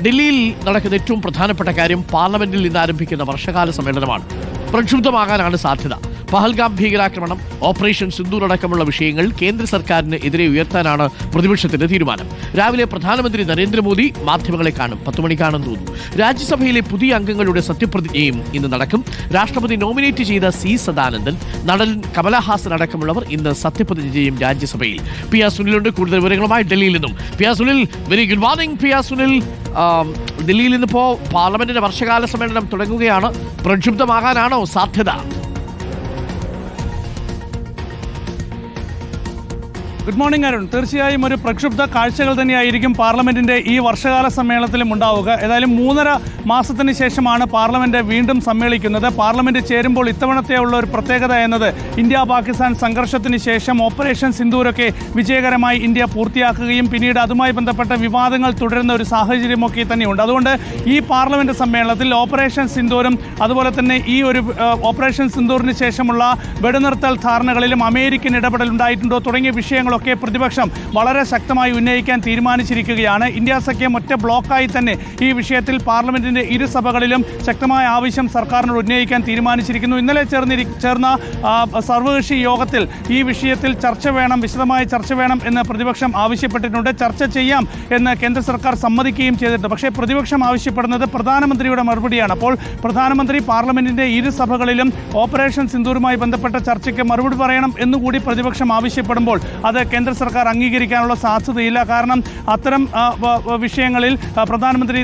ഡൽഹിയിൽ നടക്കുന്ന ഏറ്റവും പ്രധാനപ്പെട്ട കാര്യം പാർലമെന്റിൽ ഇന്ന് ആരംഭിക്കുന്ന വർഷകാല സമ്മേളനമാണ്. പ്രക്ഷുബ്ധമാകാനാണ് സാധ്യത. പഹൽഗാം ഭീകരാക്രമണം, ഓപ്പറേഷൻ സിന്ദൂർ അടക്കമുള്ള വിഷയങ്ങൾ കേന്ദ്ര സർക്കാരിന് എതിരെ ഉയർത്താനാണ് പ്രതിപക്ഷത്തിന്റെ തീരുമാനം. രാവിലെ പ്രധാനമന്ത്രി നരേന്ദ്രമോദി മാധ്യമങ്ങളെ കാണും. 10 മണിക്കാണെന്ന് തോന്നുന്നു. രാജ്യസഭയിലെ പുതിയ അംഗങ്ങളുടെ സത്യപ്രതിജ്ഞയും ഇന്ന് നടക്കും. രാഷ്ട്രപതി നോമിനേറ്റ് ചെയ്ത സി സദാനന്ദൻ, നടൻ കമലഹാസൻ അടക്കമുള്ളവർ ഇന്ന് സത്യപ്രതിജ്ഞ ചെയ്യും രാജ്യസഭയിൽ. പി ആർ സുനിലുണ്ട് കൂടുതൽ വിവരങ്ങളുമായി ഡൽഹിയിൽ നിന്നും. P R Sunil, very good morning. P R Sunil, ഡൽഹിയിൽ നിന്നിപ്പോ പാർലമെന്റിന്റെ വർഷകാല സമ്മേളനം തുടങ്ങുകയാണ്. പ്രക്ഷുബ്ധമാകാനാണോ സാധ്യത? Good morning Arun. തീർച്ചയായും ഒരു പ്രക്ഷുബ്ധ കാഴ്ചകൾ തന്നെയായിരിക്കും പാർലമെന്റിന്റെ ഈ വർഷകാല സമ്മേളനത്തിലും ഉണ്ടാവുക. ഏതായാലും 3.5 മാസത്തിന് ശേഷമാണ് പാർലമെന്റ് വീണ്ടും സമ്മേളിക്കുന്നത്. പാർലമെന്റ് ചേരുമ്പോൾ ഇത്തവണത്തെയുള്ള ഒരു പ്രത്യേകത എന്നത് ഇന്ത്യ പാകിസ്ഥാൻ സംഘർഷത്തിന് ശേഷം ഓപ്പറേഷൻ സിന്ദൂരൊക്കെ വിജയകരമായി ഇന്ത്യ പൂർത്തിയാക്കുകയും പിന്നീട് അതുമായി ബന്ധപ്പെട്ട വിവാദങ്ങൾ തുടരുന്ന ഒരു സാഹചര്യമൊക്കെ തന്നെയുണ്ട്. അതുകൊണ്ട് ഈ പാർലമെന്റ് സമ്മേളനത്തിൽ ഓപ്പറേഷൻ സിന്ദൂരും അതുപോലെ തന്നെ ഈ ഒരു ഓപ്പറേഷൻ സിന്ദൂറിന് ശേഷമുള്ള വെടിനിർത്തൽ ധാരണകളിലും അമേരിക്കൻ ഇടപെടൽ ഉണ്ടായിട്ടുണ്ടോ തുടങ്ങിയ വിഷയങ്ങളൊക്കെ പ്രതിപക്ഷം വളരെ ശക്തമായി ഉന്നയിക്കാൻ തീരുമാനിച്ചിരിക്കുകയാണ്. ഇന്ത്യ സഖ്യം ഒറ്റ ബ്ലോക്കായി തന്നെ ഈ വിഷയത്തിൽ പാർലമെന്റിന്റെ ഇരുസഭകളിലും ശക്തമായ ആവശ്യം സർക്കാരിനോട് ഉന്നയിക്കാൻ തീരുമാനിച്ചിരിക്കുന്നു. ഇന്നലെ ചേർന്ന സർവകക്ഷി യോഗത്തിൽ ഈ വിഷയത്തിൽ വിശദമായ ചർച്ച വേണം എന്ന് പ്രതിപക്ഷം ആവശ്യപ്പെട്ടിട്ടുണ്ട്. ചർച്ച ചെയ്യാം എന്ന് കേന്ദ്ര സർക്കാർ സമ്മതിക്കുകയും ചെയ്തിട്ടുണ്ട്. പക്ഷേ പ്രതിപക്ഷം ആവശ്യപ്പെടുന്നത് പ്രധാനമന്ത്രിയുടെ മറുപടിയാണ്. അപ്പോൾ പ്രധാനമന്ത്രി പാർലമെന്റിന്റെ ഇരുസഭകളിലും ഓപ്പറേഷൻ സിന്ദൂറുമായി ബന്ധപ്പെട്ട ചർച്ചയ്ക്ക് മറുപടി പറയണം എന്നുകൂടി പ്രതിപക്ഷം ആവശ്യപ്പെടുമ്പോൾ അത് കേന്ദ്ര സർക്കാർ അംഗീകരിക്കാനുള്ള സാധ്യതയില്ല. കാരണം അത്തരം വിഷയങ്ങളിൽ പ്രധാനമന്ത്രി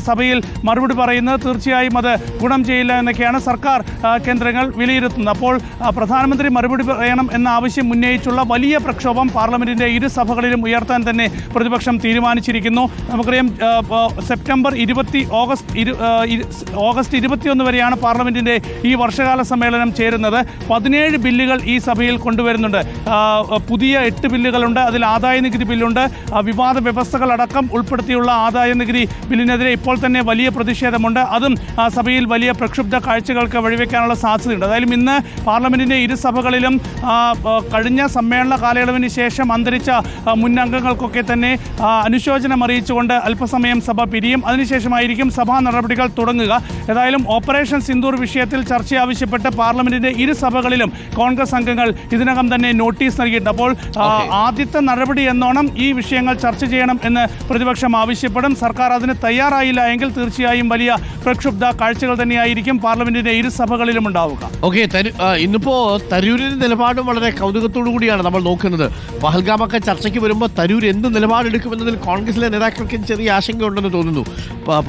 സഭയിൽ മറുപടി പറയുന്നത് തീർച്ചയായും അത് ഗുണം ചെയ്യില്ല എന്നൊക്കെയാണ് സർക്കാർ കേന്ദ്രങ്ങൾ വിലയിരുത്തുന്നത്. അപ്പോൾ പ്രധാനമന്ത്രി മറുപടി പറയണം എന്ന ആവശ്യം ഉന്നയിച്ചുള്ള വലിയ പ്രക്ഷോഭം പാർലമെന്റിന്റെ ഇരുസഭകളിലും ഉയർത്താൻ തന്നെ പ്രതിപക്ഷം തീരുമാനിച്ചിരിക്കുന്നു. നമുക്കറിയാം സെപ്റ്റംബർ 20 ഓഗസ്റ്റ് 21 വരെയാണ് പാർലമെന്റിന്റെ ഈ വർഷകാല സമ്മേളനം ചേരുന്നത്. 17 ബില്ലുകൾ ഈ സഭയിൽ കൊണ്ടുവരുന്നുണ്ട്. പുതിയ 8 ബില്ലുകളുണ്ട്. അതിൽ ആദായ നികുതി ബില്ലുണ്ട്. വിവാദ വ്യവസ്ഥകളടക്കം ഉൾപ്പെടുത്തിയുള്ള ആദായ നികുതി ബില്ലിനെതിരെ ഇപ്പോൾ തന്നെ വലിയ പ്രതിഷേധമുണ്ട്. അതും സഭയിൽ വലിയ പ്രക്ഷുബ്ധ കാഴ്ചകൾക്ക് വഴിവെക്കാനുള്ള സാധ്യതയുണ്ട്. അതായത് ഇന്ന് പാർലമെന്റിന്റെ ഇരുസഭകളിലും കഴിഞ്ഞ സമ്മേളന കാലയളവിന് ശേഷം അന്തരിച്ച മുൻ അംഗങ്ങൾക്കൊക്കെ തന്നെ അനുശോചനം അറിയിച്ചുകൊണ്ട് അല്പസമയം സഭ പിരിയും. അതിനുശേഷമായിരിക്കും സഭാ നടപടികൾ തുടങ്ങുക. ഏതായാലും ഓപ്പറേഷൻ സിന്ദൂർ വിഷയത്തിൽ ചർച്ച ആവശ്യപ്പെട്ട് പാർലമെന്റിന്റെ ഇരുസഭകളിലും കോൺഗ്രസ് അംഗങ്ങൾ ഇതിനകം തന്നെ നോട്ടീസ് നൽകിയിട്ടുണ്ട്. അപ്പോൾ ആദ്യത്തെ നടപടി എന്നോണം ഈ വിഷയങ്ങൾ ചർച്ച ചെയ്യണം എന്ന് പ്രതിപക്ഷം ആവശ്യപ്പെടും. സർക്കാർ അതിന് തയ്യാറായില്ല എങ്കിൽ തീർച്ചയായും വലിയ പ്രക്ഷുബ്ധ കാഴ്ചകൾ തന്നെയായിരിക്കും പാർലമെന്റിന്റെ ഇരുസഭകളിലും ഉണ്ടാവുക. ഇന്നിപ്പോ തരൂരിന്റെ നിലപാടും വളരെ കൗതുകത്തോടു കൂടിയാണ് നമ്മൾ നോക്കുന്നത്. പഹൽഗാമൊക്കെ ചർച്ചയ്ക്ക് വരുമ്പോൾ തരൂർ എന്ത് നിലപാടെടുക്കുമെന്നതിൽ കോൺഗ്രസിലെ നേതാക്കൾക്കും ചെറിയ ആശങ്കയുണ്ടെന്ന് തോന്നുന്നു.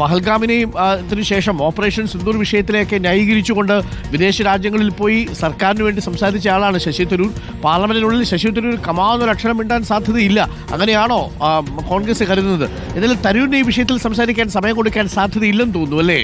പഹൽഗാമിനെയും അതിനുശേഷം ഓപ്പറേഷൻ സിന്ദൂർ വിഷയത്തിലേക്ക് ന്യായീകരിച്ചുകൊണ്ട് വിദേശ രാജ്യങ്ങളിൽ പോയി സർക്കാരിന് വേണ്ടി സംസാരിച്ച ആളാണ് ശശി തരൂർ. പാർലമെന്റിനുള്ളിൽ ശശി തരൂർ കമാന്നൊരു അക്ഷരം മിണ്ടാൻ സാധ്യതയില്ല. അങ്ങനെയാണോ കോൺഗ്രസ് കരുതുന്നത്? എന്നാലും തരൂരിന് ഈ വിഷയത്തിൽ സംസാരിക്കാൻ സമയം കൊടുക്കാൻ സാധ്യതയില്ലെന്ന് തോന്നുന്നു, അല്ലേ?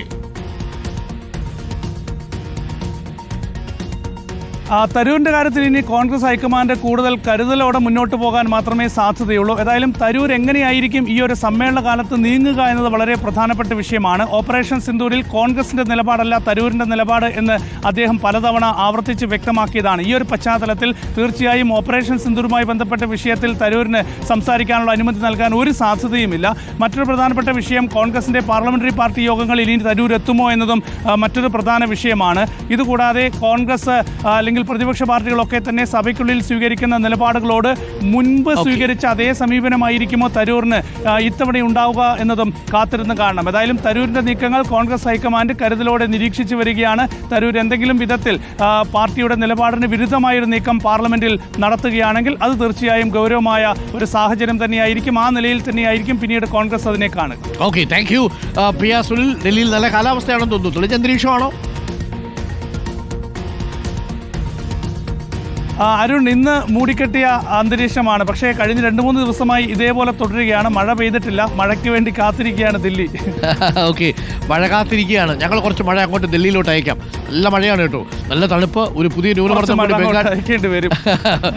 തരൂരിൻ്റെ കാര്യത്തിൽ ഇനി കോൺഗ്രസ് ഹൈക്കമാൻഡ് കൂടുതൽ കരുതലോടെ മുന്നോട്ട് പോകാൻ മാത്രമേ സാധ്യതയുള്ളൂ. ഏതായാലും തരൂർ എങ്ങനെയായിരിക്കും ഈ ഒരു സമ്മേളന കാലത്ത് നീങ്ങുക എന്നത് വളരെ പ്രധാനപ്പെട്ട വിഷയമാണ്. ഓപ്പറേഷൻ സിന്ദൂരിൽ കോൺഗ്രസിൻ്റെ നിലപാടല്ല തരൂരിൻ്റെ നിലപാട് എന്ന് അദ്ദേഹം പലതവണ ആവർത്തിച്ച് വ്യക്തമാക്കിയതാണ്. ഈ ഒരു പശ്ചാത്തലത്തിൽ തീർച്ചയായും ഓപ്പറേഷൻ സിന്ദൂറുമായി ബന്ധപ്പെട്ട വിഷയത്തിൽ തരൂരിന് സംസാരിക്കാനുള്ള അനുമതി നൽകാൻ ഒരു സാധ്യതയുമില്ല. മറ്റൊരു പ്രധാനപ്പെട്ട വിഷയം കോൺഗ്രസിൻ്റെ പാർലമെന്ററി പാർട്ടി യോഗങ്ങളിൽ ഇനി തരൂർ എത്തുമോ എന്നതും മറ്റൊരു പ്രധാന വിഷയമാണ്. ഇതുകൂടാതെ കോൺഗ്രസ് അല്ലെങ്കിൽ പ്രതിപക്ഷ പാർട്ടികളൊക്കെ തന്നെ സഭയ്ക്കുള്ളിൽ സ്വീകരിക്കുന്ന നിലപാടുകളോട് മുൻപ് സ്വീകരിച്ച അതേ സമീപനമായിരിക്കുമോ തരൂരിന് ഇത്തവണ ഉണ്ടാവുക എന്നതും കാത്തിരുന്ന് കാണണം. ഏതായാലും തരൂരിന്റെ നീക്കങ്ങൾ കോൺഗ്രസ് ഹൈക്കമാൻഡ് കരുതലോടെ നിരീക്ഷിച്ചു വരികയാണ്. തരൂർ എന്തെങ്കിലും വിധത്തിൽ പാർട്ടിയുടെ നിലപാടിന് വിരുദ്ധമായൊരു നീക്കം പാർലമെന്റിൽ നടത്തുകയാണെങ്കിൽ അത് തീർച്ചയായും ഗൗരവമായ ഒരു സാഹചര്യം തന്നെയായിരിക്കും. ആ നിലയിൽ തന്നെയായിരിക്കും പിന്നീട് കോൺഗ്രസ് അതിനെ കാണുക. Okay, thank you. P R Sunil, ഡൽഹിയിൽ നല്ല കാലാവസ്ഥയാണെന്ന് തോന്നുന്നു. തെളിഞ്ഞ അന്തരീക്ഷമാണോ? അരുൺ, ഇന്ന് മൂടിക്കെട്ടിയ അന്തരീക്ഷമാണ്. പക്ഷേ കഴിഞ്ഞ 2-3 ദിവസമായി ഇതേപോലെ തുടരുകയാണ്. മഴ പെയ്തിട്ടില്ല. മഴയ്ക്ക് വേണ്ടി കാത്തിരിക്കുകയാണ് ദില്ലി. ഓക്കെ, മഴ കാത്തിരിക്കുകയാണ്. ഞങ്ങൾ കുറച്ച് മഴ അങ്ങോട്ട് ദില്ലിയിലോട്ട് അയക്കാം. നല്ല മഴയാണ് കേട്ടോ, നല്ല തണുപ്പ്. ഒരു പുതിയ ന്യൂനമർദ്ദം അയക്കേണ്ടി വരും.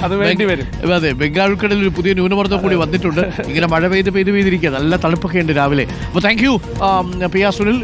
അത് വേണ്ടി വരും. അതെ, ബംഗാൾ ഉൾക്കടലിൽ ഒരു പുതിയ ന്യൂനമർദ്ദം കൂടി വന്നിട്ടുണ്ട്. ഇങ്ങനെ മഴ പെയ്തിരിക്കുക. നല്ല തണുപ്പൊക്കെ ഉണ്ട് രാവിലെ. അപ്പോൾ thank you P R Sunil.